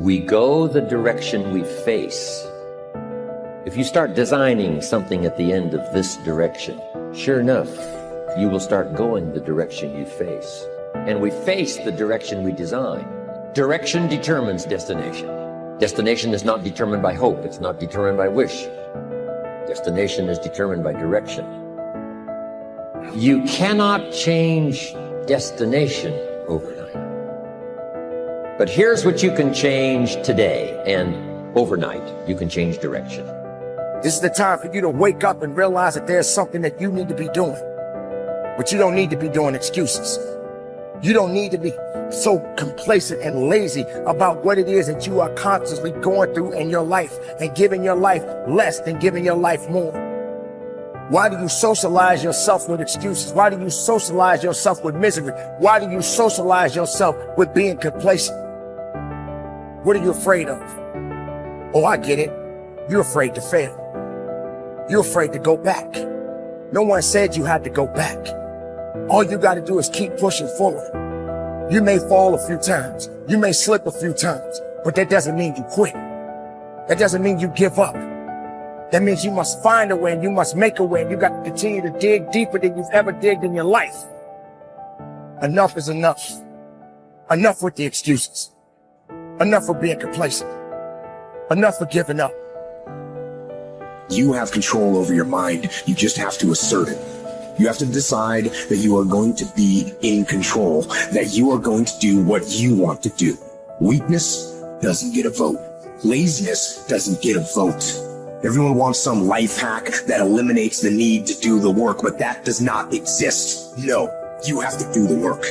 We go the direction we face. If you start designing something at the end of this direction, sure enough, you will start going the direction you face. And we face the direction we design. Direction determines destination. Destination is not determined by hope. It's not determined by wish. Destination is determined by direction. You cannot change destination overnight. But here's what you can change today, and overnight, you can change direction. This is the time for you to wake up and realize that there's something that you need to be doing. But you don't need to be doing excuses. You don't need to be so complacent and lazy about what it is that you are constantly going through in your life and giving your life less than giving your life more. Why do you socialize yourself with excuses? Why do you socialize yourself with misery? Why do you socialize yourself with being complacent? What are you afraid of? Oh, I get it. You're afraid to fail. You're afraid to go back. No one said you had to go back. All you got to do is keep pushing forward. You may fall a few times. You may slip a few times, but that doesn't mean you quit. That doesn't mean you give up. That means you must find a way and you must make a way. And you got to continue to dig deeper than you've ever digged in your life. Enough is enough. Enough with the excuses. Enough for being complacent. Enough for giving up. You have control over your mind. You just have to assert it. You have to decide that you are going to be in control, that you are going to do what you want to do. Weakness doesn't get a vote. Laziness doesn't get a vote. Everyone wants some life hack that eliminates the need to do the work, but that does not exist. No, you have to do the work.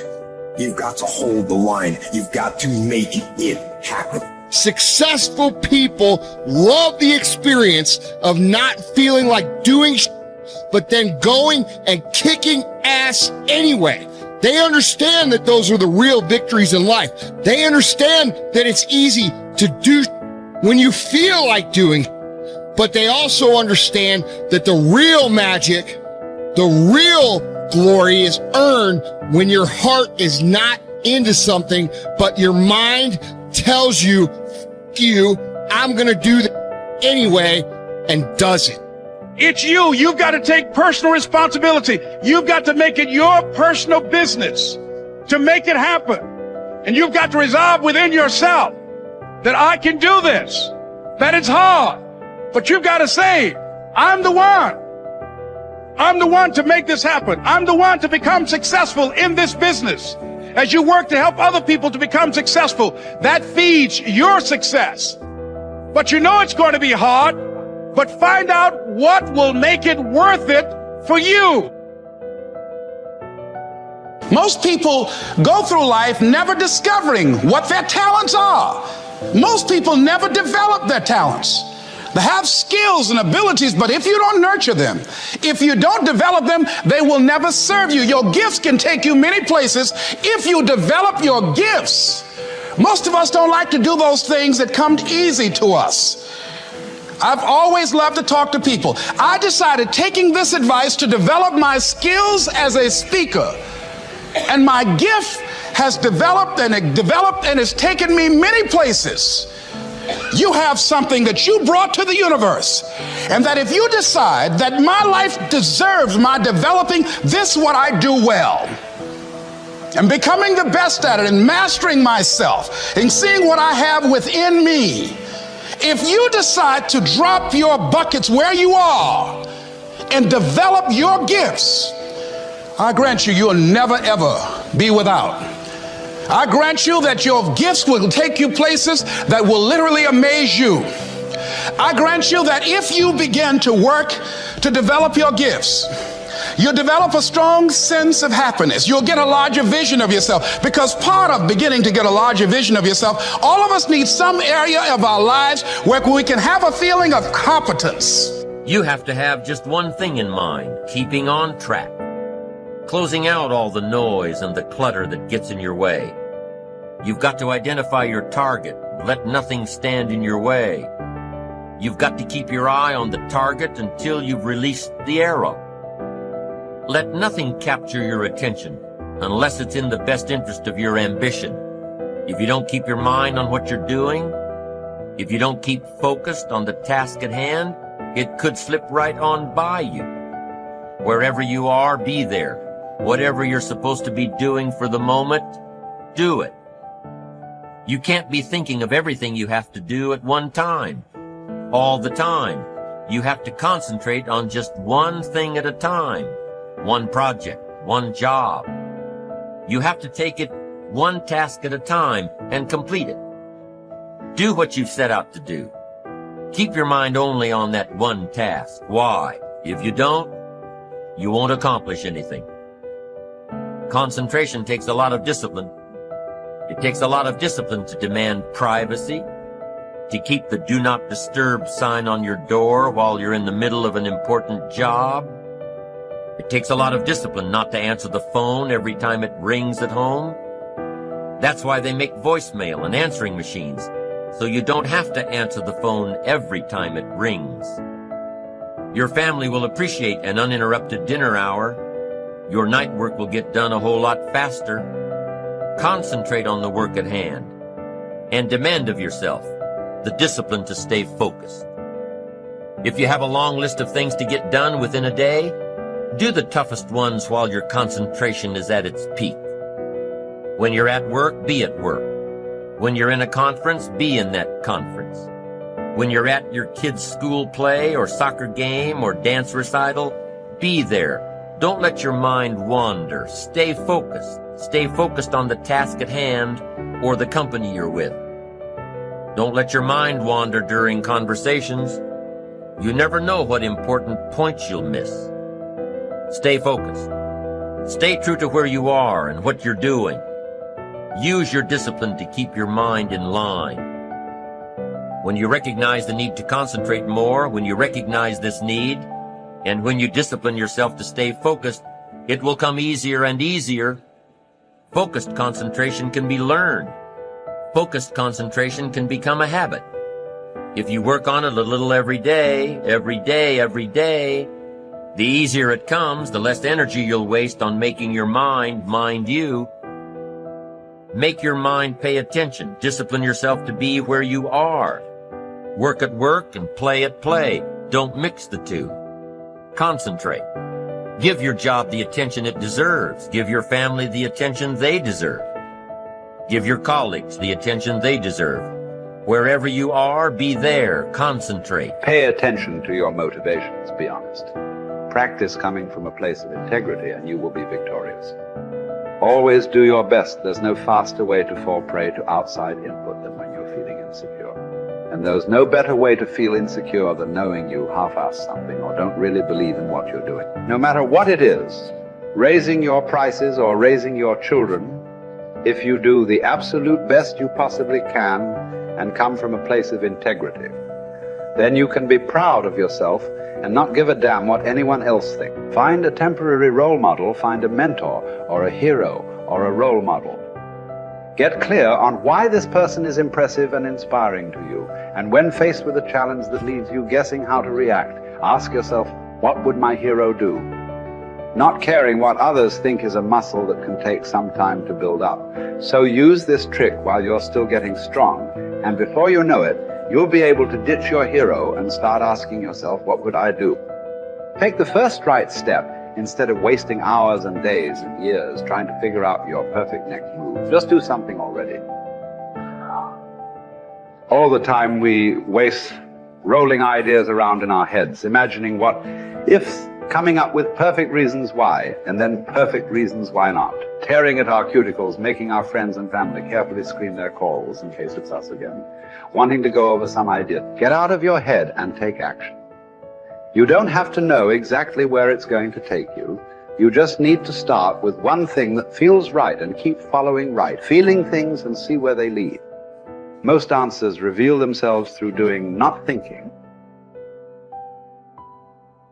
You've got to hold the line. You've got to make it happen. Successful people love the experience of not feeling like doing but then going and kicking ass anyway. They understand that those are the real victories in life. They understand that it's easy to do when you feel like doing, but they also understand that the real magic, the real glory is earned when your heart is not into something, but your mind tells you, I'm gonna do that anyway, and does it. It's you. You've got to take personal responsibility. You've got to make it your personal business to make it happen. And you've got to resolve within yourself that I can do this, that it's hard, but you've got to say, I'm the one. I'm the one to make this happen. I'm the one to become successful in this business. As you work to help other people to become successful, that feeds your success. But you know it's going to be hard, but find out what will make it worth it for you. Most people go through life never discovering what their talents are. Most people never develop their talents. They have skills and abilities, but if you don't nurture them, if you don't develop them, they will never serve you. Your gifts can take you many places if you develop your gifts. Most of us don't like to do those things that come easy to us. I've always loved to talk to people. I decided, taking this advice, to develop my skills as a speaker. And my gift has developed and it's taken me many places. You have something that you brought to the universe, and that if you decide that my life deserves my developing this, what I do well, and becoming the best at it, and mastering myself, and seeing what I have within me, if you decide to drop your buckets where you are and develop your gifts, I grant you, you'll never ever be without. I grant you that your gifts will take you places that will literally amaze you. I grant you that if you begin to work to develop your gifts, you'll develop a strong sense of happiness. You'll get a larger vision of yourself, because part of beginning to get a larger vision of yourself, all of us need some area of our lives where we can have a feeling of competence. You have to have just one thing in mind: keeping on track. Closing out all the noise and the clutter that gets in your way. You've got to identify your target. Let nothing stand in your way. You've got to keep your eye on the target until you've released the arrow. Let nothing capture your attention unless it's in the best interest of your ambition. If you don't keep your mind on what you're doing, if you don't keep focused on the task at hand, it could slip right on by you. Wherever you are, be there. Whatever you're supposed to be doing for the moment, do it. You can't be thinking of everything you have to do at one time, all the time. You have to concentrate on just one thing at a time, one project, one job. You have to take it one task at a time and complete it. Do what you've set out to do. Keep your mind only on that one task. Why? If you don't, you won't accomplish anything. Concentration takes a lot of discipline. It takes a lot of discipline to demand privacy, to keep the do not disturb sign on your door while you're in the middle of an important job. It takes a lot of discipline not to answer the phone every time it rings at home. That's why they make voicemail and answering machines, so you don't have to answer the phone every time it rings. Your family will appreciate an uninterrupted dinner hour. Your night work will get done a whole lot faster. Concentrate on the work at hand and demand of yourself the discipline to stay focused. If you have a long list of things to get done within a day, do the toughest ones while your concentration is at its peak. When you're at work, be at work. When you're in a conference, be in that conference. When you're at your kid's school play or soccer game or dance recital, be there. Don't let your mind wander. Stay focused. Stay focused on the task at hand or the company you're with. Don't let your mind wander during conversations. You never know what important points you'll miss. Stay focused. Stay true to where you are and what you're doing. Use your discipline to keep your mind in line. When you recognize the need to concentrate more, when you recognize this need, and when you discipline yourself to stay focused, it will come easier and easier. Focused concentration can be learned. Focused concentration can become a habit. If you work on it a little every day, the easier it comes, the less energy you'll waste on making your mind you. Make your mind pay attention. Discipline yourself to be where you are. Work at work and play at play. Don't mix the two. Concentrate. Give your job the attention it deserves. Give your family the attention they deserve. Give your colleagues the attention they deserve. Wherever you are, be there. Concentrate. Pay attention to your motivations, be honest. Practice coming from a place of integrity and you will be victorious. Always do your best. There's no faster way to fall prey to outside input than when you're feeling insecure. And there's no better way to feel insecure than knowing you half-ass something or don't really believe in what you're doing. No matter what it is, raising your prices or raising your children, if you do the absolute best you possibly can and come from a place of integrity, then you can be proud of yourself and not give a damn what anyone else thinks. Find a temporary role model, find a mentor or a hero or a role model. Get clear on why this person is impressive and inspiring to you. And when faced with a challenge that leaves you guessing how to react, ask yourself, what would my hero do? Not caring what others think is a muscle that can take some time to build up. So use this trick while you're still getting strong, and before you know it, you'll be able to ditch your hero and start asking yourself, what would I do? Take the first right step instead of wasting hours and days and years trying to figure out your perfect next move. Just do something already. All the time we waste rolling ideas around in our heads, imagining what if, coming up with perfect reasons why, and then perfect reasons why not. Tearing at our cuticles, making our friends and family carefully screen their calls in case it's us again. Wanting to go over some idea. Get out of your head and take action. You don't have to know exactly where it's going to take you. You just need to start with one thing that feels right and keep following right, feeling things and see where they lead. Most answers reveal themselves through doing, not thinking.